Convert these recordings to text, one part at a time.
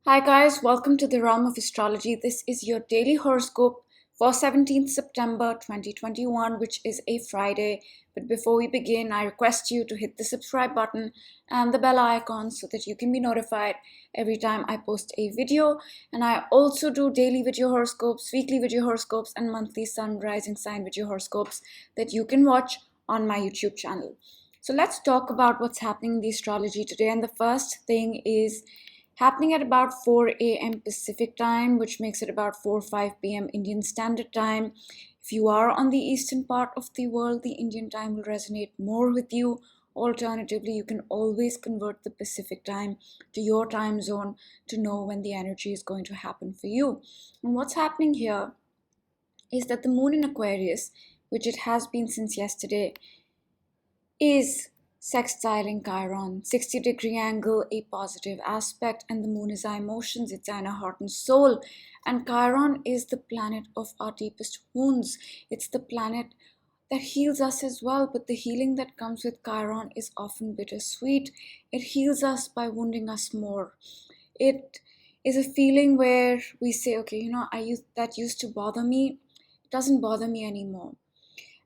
Hi guys, welcome to the realm of astrology. This is your daily horoscope for 17th September 2021, which is a Friday. But before we begin, I request you to hit the subscribe button and the bell icon so that you can be notified every time I post a video. And I also do daily video horoscopes, weekly video horoscopes, and monthly sun rising sign video horoscopes that you can watch on my YouTube channel. So let's talk about what's happening in the astrology today. And the first thing is happening at about 4 a.m. Pacific time, which makes it about 4 or 5 p.m. Indian Standard Time. If you are on the eastern part of the world, the Indian time will resonate more with you. Alternatively, you can always convert the Pacific time to your time zone to know when the energy is going to happen for you. And what's happening here is that the moon in Aquarius, which it has been since yesterday, is sextiling Chiron, 60-degree angle, a positive aspect, and the moon is our emotions, it's our heart and soul. And Chiron is the planet of our deepest wounds. It's the planet that heals us as well, but the healing that comes with Chiron is often bittersweet. It heals us by wounding us more. It is a feeling where we say, okay, that used to bother me. It doesn't bother me anymore.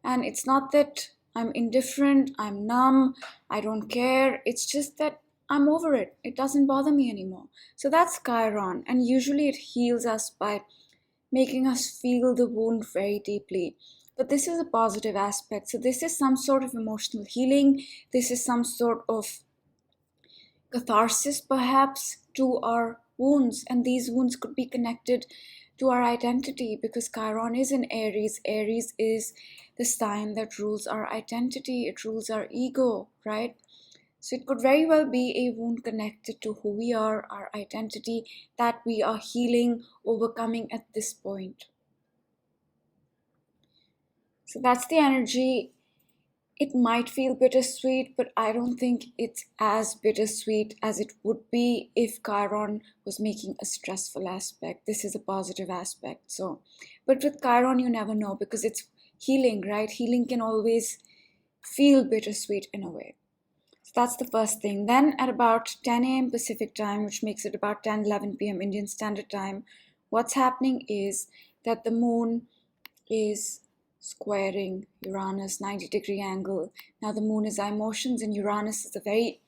And it's not that I'm indifferent, I'm numb, I don't care. It's just that I'm over it. It doesn't bother me anymore. So that's Chiron. And usually it heals us by making us feel the wound very deeply. But this is a positive aspect. So this is some sort of emotional healing. This is some sort of catharsis, perhaps, to our wounds. And these wounds could be connected to our identity because Chiron is in Aries. Aries is the sign that rules our identity, it rules our ego, right? So it could very well be a wound connected to who we are, our identity, that we are healing, overcoming at this point. So that's the energy. It might feel bittersweet, but I don't think it's as bittersweet as it would be if Chiron was making a stressful aspect. This is a positive aspect. So, but with Chiron, you never know because it's healing, right? Healing can always feel bittersweet in a way. So that's the first thing. Then at about 10 a.m. Pacific time, which makes it about 10:11 p.m. Indian Standard Time, what's happening is that the moon is squaring Uranus, 90-degree angle. Now the moon is our emotions and Uranus is a very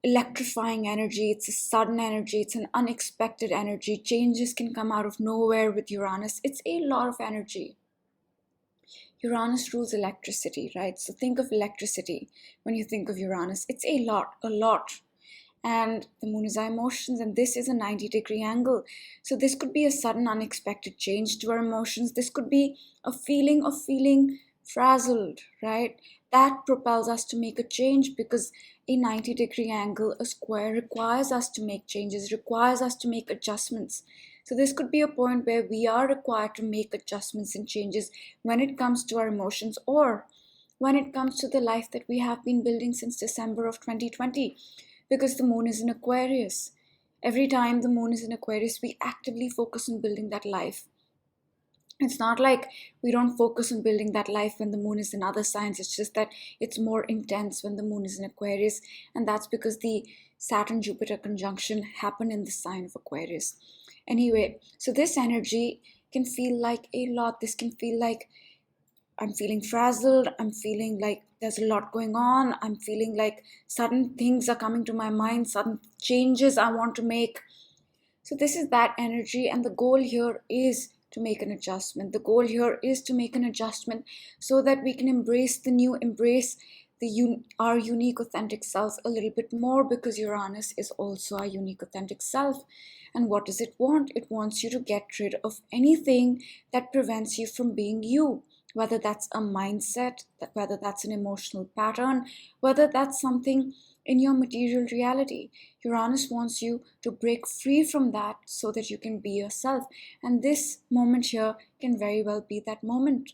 electrifying energy. It's a sudden energy. It's an unexpected energy. Changes can come out of nowhere with Uranus. It's a lot of energy. Uranus rules electricity, right? So think of electricity when you think of Uranus. It's a lot. And the moon is our emotions, and this is a 90-degree angle. So this could be a sudden unexpected change to our emotions. This could be a feeling of feeling frazzled, right? That propels us to make a change because a 90-degree angle, a square, requires us to make changes, requires us to make adjustments. So this could be a point where we are required to make adjustments and changes when it comes to our emotions or when it comes to the life that we have been building since December of 2020. Because the moon is in Aquarius. Every time the moon is in Aquarius, we actively focus on building that life. It's not like we don't focus on building that life when the moon is in other signs. It's just that it's more intense when the moon is in Aquarius. And that's because the Saturn-Jupiter conjunction happened in the sign of Aquarius. Anyway, so this energy can feel like a lot. This can feel like I'm feeling frazzled. I'm feeling like there's a lot going on. I'm feeling like sudden things are coming to my mind, sudden changes I want to make. So this is that energy, and the goal here is to make an adjustment. The goal here is to make an adjustment so that we can embrace the new, embrace our unique authentic selves a little bit more, because Uranus is also our unique authentic self. And what does it want? It wants you to get rid of anything that prevents you from being you. Whether that's a mindset, whether that's an emotional pattern, whether that's something in your material reality. Uranus wants you to break free from that so that you can be yourself. And this moment here can very well be that moment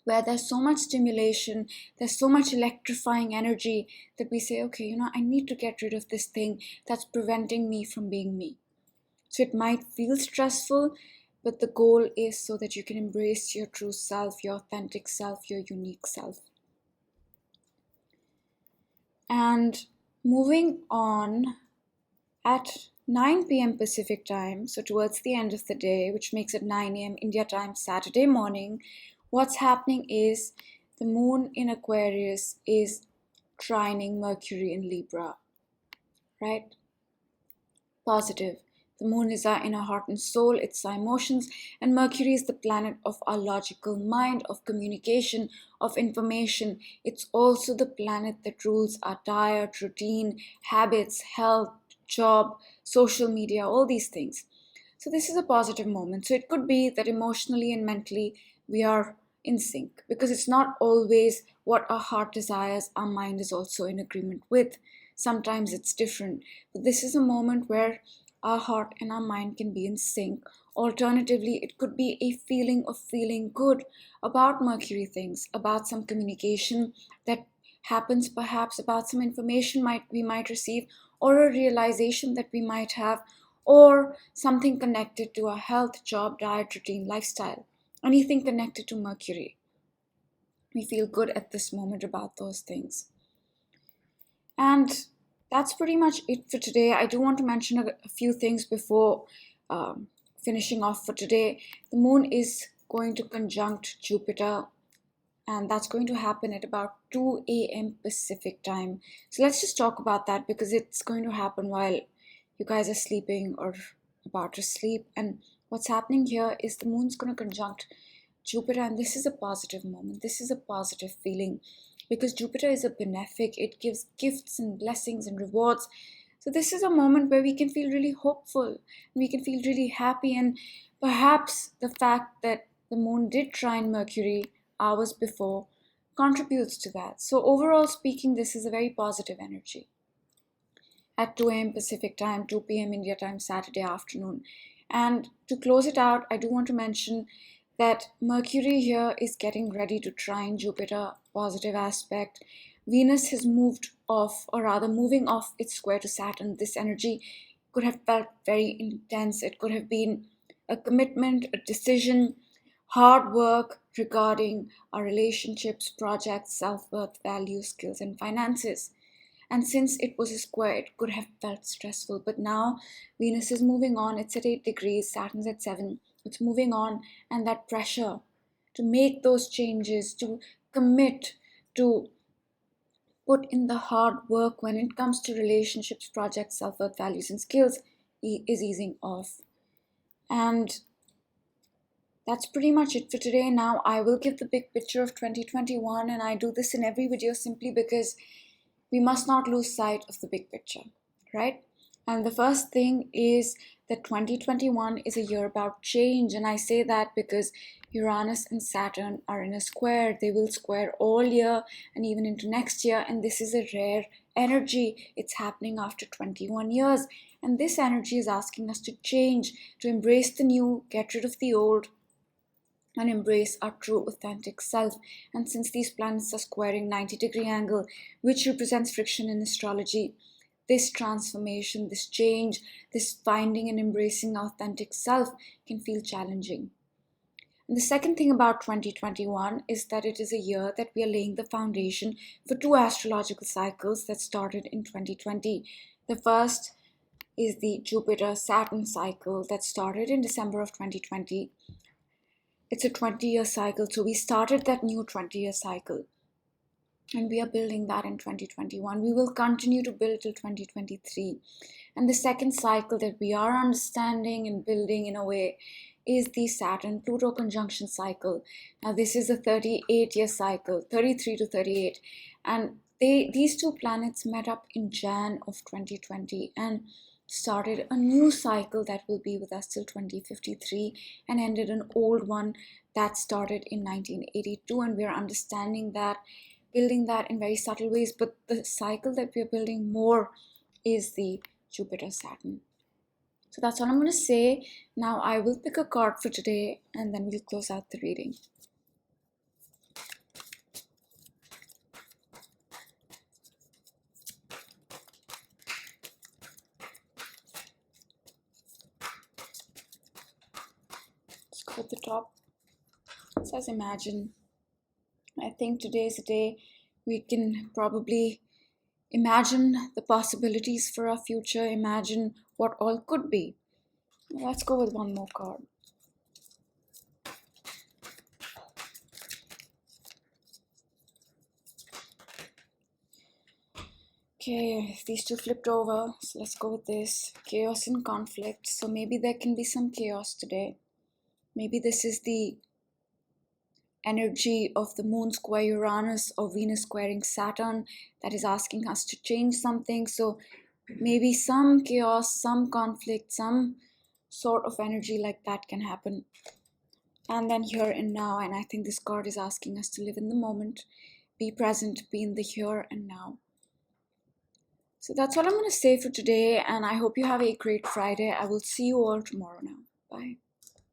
where there's so much stimulation, there's so much electrifying energy that we say, okay, I need to get rid of this thing that's preventing me from being me. So it might feel stressful, but the goal is so that you can embrace your true self, your authentic self, your unique self. And moving on, at 9 p.m. Pacific time, so towards the end of the day, which makes it 9 a.m. India time, Saturday morning, what's happening is the moon in Aquarius is trining Mercury in Libra, right? Positive. The moon is our inner heart and soul, it's our emotions, and Mercury is the planet of our logical mind, of communication, of information. It's also the planet that rules our diet, routine, habits, health, job, social media, all these things. So, this is a positive moment. So, it could be that emotionally and mentally we are in sync because it's not always what our heart desires, our mind is also in agreement with. Sometimes it's different. But this is a moment where our heart and our mind can be in sync. Alternatively, it could be a feeling of feeling good about Mercury things, about some communication that happens, perhaps about some information we might receive, or a realization that we might have, or something connected to our health, job, diet, routine, lifestyle. Anything connected to Mercury. We feel good at this moment about those things. And that's pretty much it for today. I do want to mention a few things before finishing off for today. The moon is going to conjunct Jupiter, and that's going to happen at about 2 a.m. Pacific time. So let's just talk about that because it's going to happen while you guys are sleeping or about to sleep. And what's happening here is the moon's going to conjunct Jupiter, and this is a positive moment. This is a positive feeling because Jupiter is a benefic, it gives gifts and blessings and rewards. So, this is a moment where we can feel really hopeful, we can feel really happy, and perhaps the fact that the moon did trine Mercury hours before contributes to that. So, overall speaking, this is a very positive energy. At 2 a.m. Pacific time, 2 p.m. India time, Saturday afternoon. And to close it out, I do want to mention that Mercury here is getting ready to trine Jupiter, positive aspect. Venus has moved off, or rather moving off its square to Saturn. This energy could have felt very intense. It could have been a commitment, a decision, hard work regarding our relationships, projects, self-worth, values, skills, and finances. And since it was a square, it could have felt stressful. But now Venus is moving on. It's at 8 degrees, Saturn's at 7. It's moving on, and that pressure to make those changes, to commit, to put in the hard work when it comes to relationships, projects, self-worth, values, and skills is easing off. And that's pretty much it for today. Now I will give the big picture of 2021, and I do this in every video simply because we must not lose sight of the big picture, right? And the first thing is that 2021 is a year about change. And I say that because Uranus and Saturn are in a square. They will square all year and even into next year. And this is a rare energy. It's happening after 21 years. And this energy is asking us to change, to embrace the new, get rid of the old, and embrace our true authentic self. And since these planets are squaring 90-degree angle, which represents friction in astrology, this transformation, this change, this finding and embracing authentic self can feel challenging. And the second thing about 2021 is that it is a year that we are laying the foundation for two astrological cycles that started in 2020. The first is the Jupiter-Saturn cycle that started in December of 2020. It's a 20-year cycle, so we started that new 20-year cycle. And we are building that in 2021. We will continue to build till 2023. And the second cycle that we are understanding and building in a way is the Saturn-Pluto conjunction cycle. Now this is a 38-year cycle, 33 to 38. And these two planets met up in Jan of 2020 and started a new cycle that will be with us till 2053 and ended an old one that started in 1982. And we are understanding that, building that in very subtle ways, but the cycle that we are building more is the Jupiter-Saturn. So that's all I'm going to say. Now I will pick a card for today and then we'll close out the reading. Let's go at the top. It says imagine. I think today is a day we can probably imagine the possibilities for our future, imagine what all could be. Let's go with one more card. Okay, these two flipped over, so let's go with this. Chaos and conflict. So maybe there can be some chaos today. Maybe this is the energy of the moon square Uranus or Venus squaring Saturn that is asking us to change something. So maybe some chaos, some conflict, some sort of energy like that can happen. And then here and now, and I think this card is asking us to live in the moment, be present, be in the here and now. So that's all I'm going to say for today, and I hope you have a great Friday. I will see you all tomorrow now. Bye.